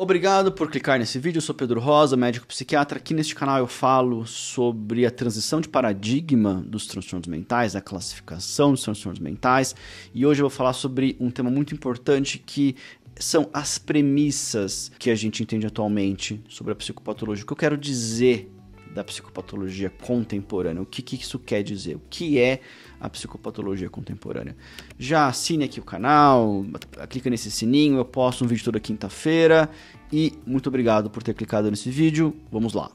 Obrigado por clicar nesse vídeo, eu sou Pedro Rosa, médico psiquiatra. Aqui neste canal eu falo sobre a transição de paradigma dos transtornos mentais, a classificação dos transtornos mentais, e hoje eu vou falar sobre um tema muito importante que são as premissas que a gente entende atualmente sobre a psicopatologia. O que eu quero dizer da psicopatologia contemporânea, o que isso quer dizer, o que é a psicopatologia contemporânea. Já assine aqui o canal, clica nesse sininho, eu posto um vídeo toda quinta-feira e muito obrigado por ter clicado nesse vídeo, vamos lá.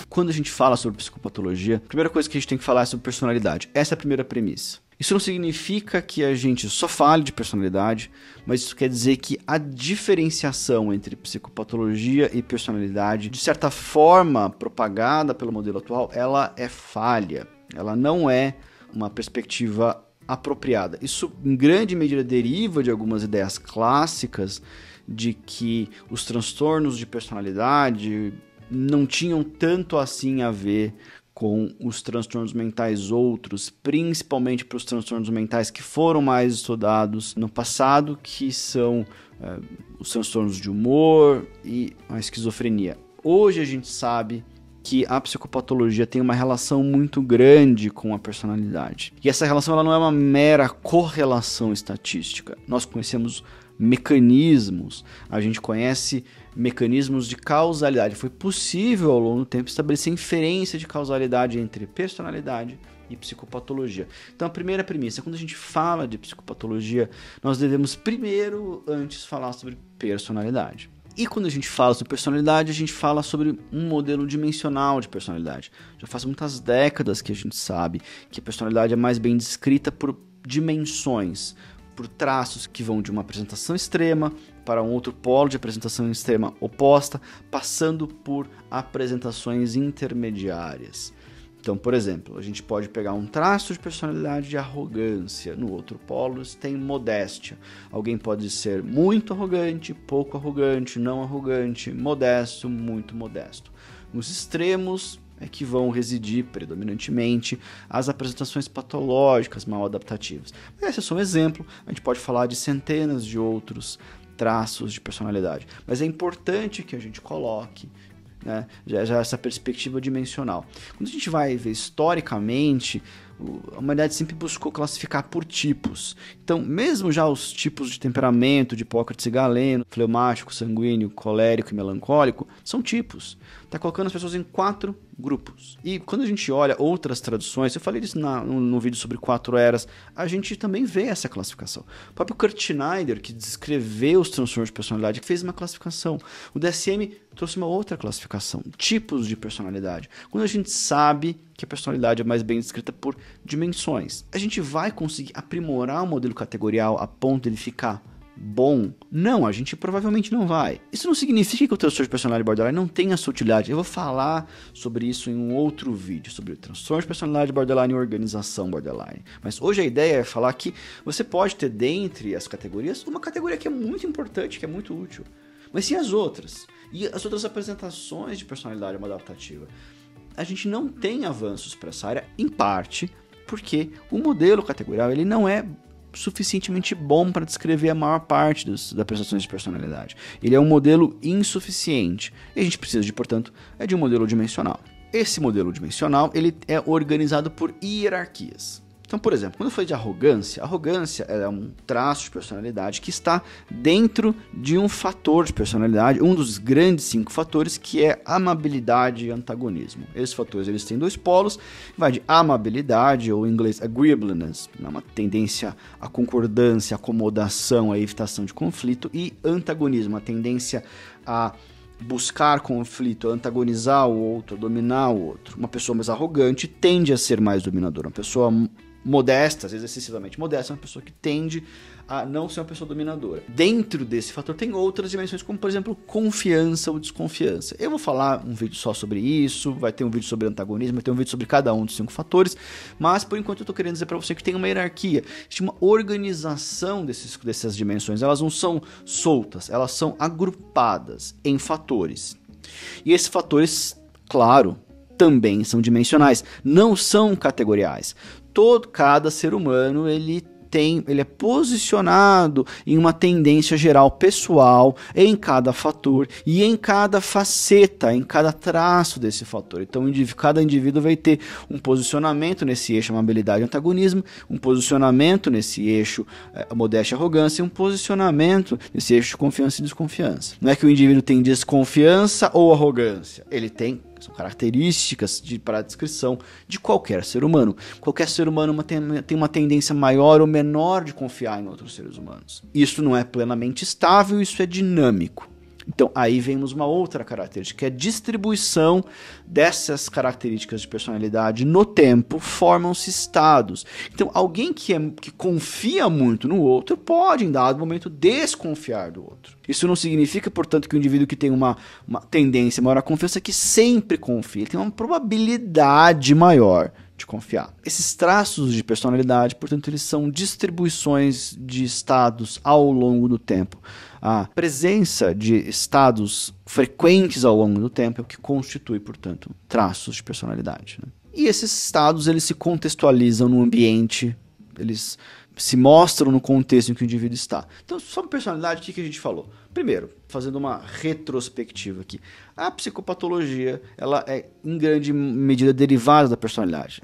Quando a gente fala sobre psicopatologia, a primeira coisa que a gente tem que falar é sobre personalidade. Essa é a primeira premissa. Isso não significa que a gente só fale de personalidade, mas isso quer dizer que a diferenciação entre psicopatologia e personalidade, de certa forma propagada pelo modelo atual, ela é falha. Ela não é uma perspectiva apropriada. Isso, em grande medida, deriva de algumas ideias clássicas de que os transtornos de personalidade não tinham tanto assim a ver com os transtornos mentais outros, principalmente para os transtornos mentais que foram mais estudados no passado, que são os transtornos de humor e a esquizofrenia. Hoje a gente sabe que a psicopatologia tem uma relação muito grande com a personalidade. E essa relação ela não é uma mera correlação estatística. Nós conhecemos mecanismos, a gente conhece mecanismos de causalidade. Foi possível ao longo do tempo estabelecer inferência de causalidade entre personalidade e psicopatologia. Então a primeira premissa, quando a gente fala de psicopatologia, nós devemos primeiro, antes, falar sobre personalidade. E quando a gente fala sobre personalidade, a gente fala sobre um modelo dimensional de personalidade. Já faz muitas décadas que a gente sabe que a personalidade é mais bem descrita por dimensões, por traços que vão de uma apresentação extrema para um outro polo de apresentação extrema oposta, passando por apresentações intermediárias. Então, por exemplo, a gente pode pegar um traço de personalidade de arrogância, no outro polo tem modéstia. Alguém pode ser muito arrogante, pouco arrogante, não arrogante, modesto, muito modesto. Nos extremos é que vão residir predominantemente as apresentações patológicas mal adaptativas. Mas esse é só um exemplo, a gente pode falar de centenas de outros traços de personalidade. Mas é importante que a gente coloque, né, já essa perspectiva dimensional. Quando a gente vai ver historicamente, a humanidade sempre buscou classificar por tipos. Então, mesmo já os tipos de temperamento de Hipócrates e Galeno, fleumático, sanguíneo, colérico e melancólico, são tipos. Está colocando as pessoas em 4 grupos. E quando a gente olha outras traduções, eu falei isso no vídeo sobre 4 eras, a gente também vê essa classificação. O próprio Kurt Schneider, que descreveu os transtornos de personalidade, fez uma classificação. O DSM trouxe uma outra classificação, tipos de personalidade. Quando a gente sabe que a personalidade é mais bem descrita por dimensões, a gente vai conseguir aprimorar o modelo categorial a ponto de ele ficar bom? Não, a gente provavelmente não vai. Isso não significa que o transtorno de personalidade borderline não tenha sua utilidade. Eu vou falar sobre isso em um outro vídeo, sobre o transtorno de personalidade borderline e organização borderline. Mas hoje a ideia é falar que você pode ter dentre as categorias uma categoria que é muito importante, que é muito útil. Mas sim as outras. E as outras apresentações de personalidade adaptativa. A gente não tem avanços para essa área, em parte porque o modelo categorial ele não é suficientemente bom para descrever a maior parte das apresentações de personalidade. Ele é um modelo insuficiente. E a gente precisa, portanto, de um modelo dimensional. Esse modelo dimensional ele é organizado por hierarquias. Então, por exemplo, quando eu falei de arrogância, arrogância é um traço de personalidade que está dentro de um fator de personalidade, um dos grandes 5 fatores, que é amabilidade e antagonismo. Esses fatores eles têm 2 polos, vai de amabilidade, ou em inglês agreeableness, uma tendência à concordância, acomodação, à evitação de conflito, e antagonismo, a tendência a buscar conflito, antagonizar o outro, dominar o outro. Uma pessoa mais arrogante tende a ser mais dominadora, uma pessoa modesta, às vezes excessivamente modesta, é uma pessoa que tende a não ser uma pessoa dominadora. Dentro desse fator tem outras dimensões, como por exemplo, confiança ou desconfiança. Eu vou falar um vídeo só sobre isso, vai ter um vídeo sobre antagonismo, vai ter um vídeo sobre cada um dos 5 fatores, mas por enquanto eu estou querendo dizer para você que tem uma hierarquia, existe uma organização dessas dimensões, elas não são soltas, elas são agrupadas em fatores. E esses fatores, claro, também são dimensionais, não são categoriais. Cada ser humano ele ele é posicionado em uma tendência geral pessoal, em cada fator e em cada faceta, em cada traço desse fator. Então, cada indivíduo vai ter um posicionamento nesse eixo amabilidade e antagonismo, um posicionamento nesse eixo modéstia e arrogância, e um posicionamento nesse eixo de confiança e desconfiança. Não é que o indivíduo tem desconfiança ou arrogância, ele tem. São características para a descrição de qualquer ser humano. Qualquer ser humano tem uma tendência maior ou menor de confiar em outros seres humanos. Isso não é plenamente estável, isso é dinâmico. Então, aí vemos uma outra característica, que é a distribuição dessas características de personalidade no tempo, formam-se estados. Então, alguém que confia muito no outro pode, em dado momento, desconfiar do outro. Isso não significa, portanto, que o indivíduo que tem uma tendência maior à confiança que sempre confia, ele tem uma probabilidade maior de confiar. Esses traços de personalidade, portanto, eles são distribuições de estados ao longo do tempo. A presença de estados frequentes ao longo do tempo é o que constitui, portanto, traços de personalidade, né? E esses estados, eles se contextualizam no ambiente, eles se mostram no contexto em que o indivíduo está. Então, sobre personalidade, o que a gente falou? Primeiro, fazendo uma retrospectiva aqui, a psicopatologia, ela é em grande medida derivada da personalidade.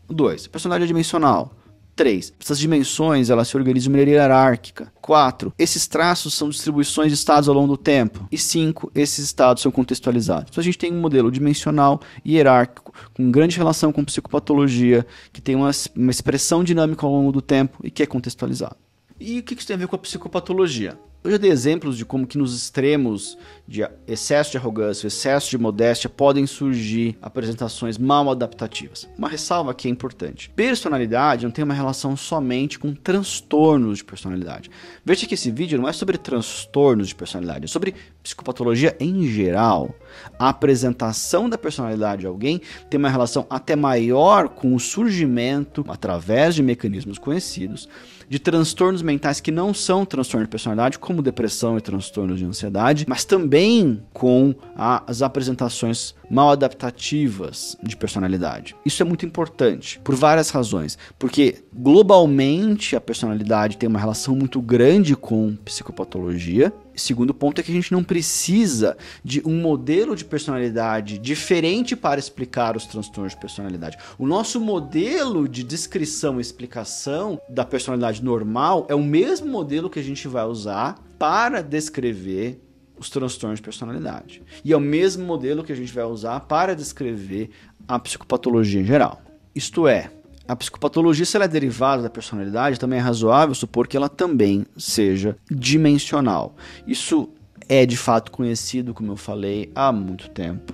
2. Personalidade adimensional. 3. Essas dimensões, elas se organizam de maneira hierárquica. 4. Esses traços são distribuições de estados ao longo do tempo. E 5. Esses estados são contextualizados. Então a gente tem um modelo dimensional e hierárquico, com grande relação com psicopatologia, que tem uma expressão dinâmica ao longo do tempo e que é contextualizado. E o que isso tem a ver com a psicopatologia? Eu já dei exemplos de como que nos extremos de excesso de arrogância, excesso de modéstia, podem surgir apresentações mal adaptativas. Uma ressalva aqui é importante. Personalidade não tem uma relação somente com transtornos de personalidade. Veja que esse vídeo não é sobre transtornos de personalidade, é sobre psicopatologia em geral. A apresentação da personalidade de alguém tem uma relação até maior com o surgimento, através de mecanismos conhecidos, de transtornos mentais que não são transtornos de personalidade, como depressão e transtornos de ansiedade, mas também com as apresentações mal adaptativas de personalidade. Isso é muito importante, por várias razões. Porque, globalmente, a personalidade tem uma relação muito grande com psicopatologia. Segundo ponto é que a gente não precisa de um modelo de personalidade diferente para explicar os transtornos de personalidade. O nosso modelo de descrição e explicação da personalidade normal é o mesmo modelo que a gente vai usar para descrever os transtornos de personalidade. E é o mesmo modelo que a gente vai usar para descrever a psicopatologia em geral. Isto é, a psicopatologia, se ela é derivada da personalidade, também é razoável supor que ela também seja dimensional. Isso é de fato conhecido, como eu falei, há muito tempo.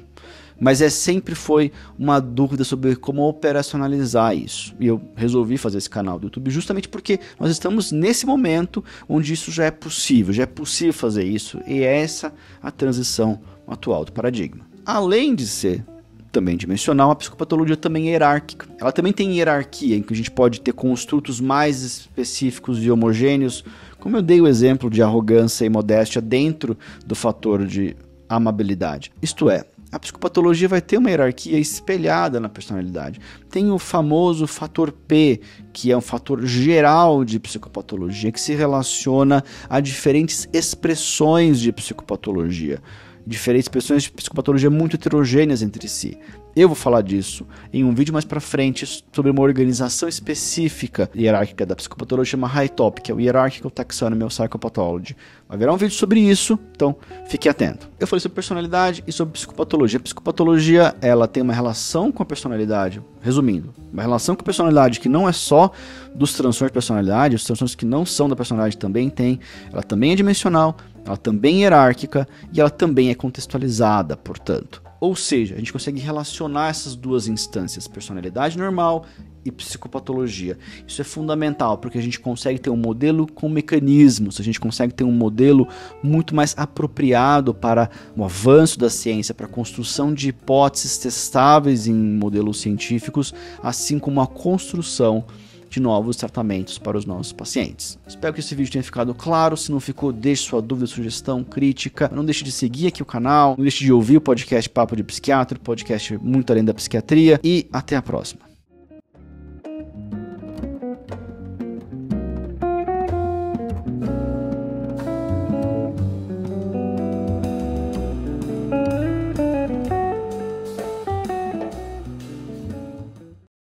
Mas sempre foi uma dúvida sobre como operacionalizar isso. E eu resolvi fazer esse canal do YouTube justamente porque nós estamos nesse momento onde isso já é possível fazer isso. E é essa a transição atual do paradigma. Além de ser também dimensional, a psicopatologia também é hierárquica. Ela também tem hierarquia, em que a gente pode ter construtos mais específicos e homogêneos, como eu dei o exemplo de arrogância e modéstia dentro do fator de amabilidade. Isto é, a psicopatologia vai ter uma hierarquia espelhada na personalidade. Tem o famoso fator P, que é um fator geral de psicopatologia, que se relaciona a diferentes expressões de psicopatologia. Diferentes expressões de psicopatologia muito heterogêneas entre si. Eu vou falar disso em um vídeo mais pra frente sobre uma organização específica hierárquica da psicopatologia, chama HiTOP, que é o Hierarchical Taxonomy of Psychopathology. Haverá um vídeo sobre isso, então fique atento. Eu falei sobre personalidade e sobre psicopatologia. A psicopatologia, ela tem uma relação com a personalidade, resumindo, uma relação com a personalidade que não é só dos transtornos de personalidade, os transtornos que não são da personalidade também tem, ela também é dimensional, ela também é hierárquica e ela também é contextualizada, portanto. Ou seja, a gente consegue relacionar essas duas instâncias, personalidade normal e psicopatologia. Isso é fundamental, porque a gente consegue ter um modelo com mecanismos, a gente consegue ter um modelo muito mais apropriado para o avanço da ciência, para a construção de hipóteses testáveis em modelos científicos, assim como a construção de novos tratamentos para os nossos pacientes. Espero que esse vídeo tenha ficado claro. Se não ficou, deixe sua dúvida, sugestão, crítica. Não deixe de seguir aqui o canal, não deixe de ouvir o podcast Papo de Psiquiatra, podcast muito além da psiquiatria, e até a próxima.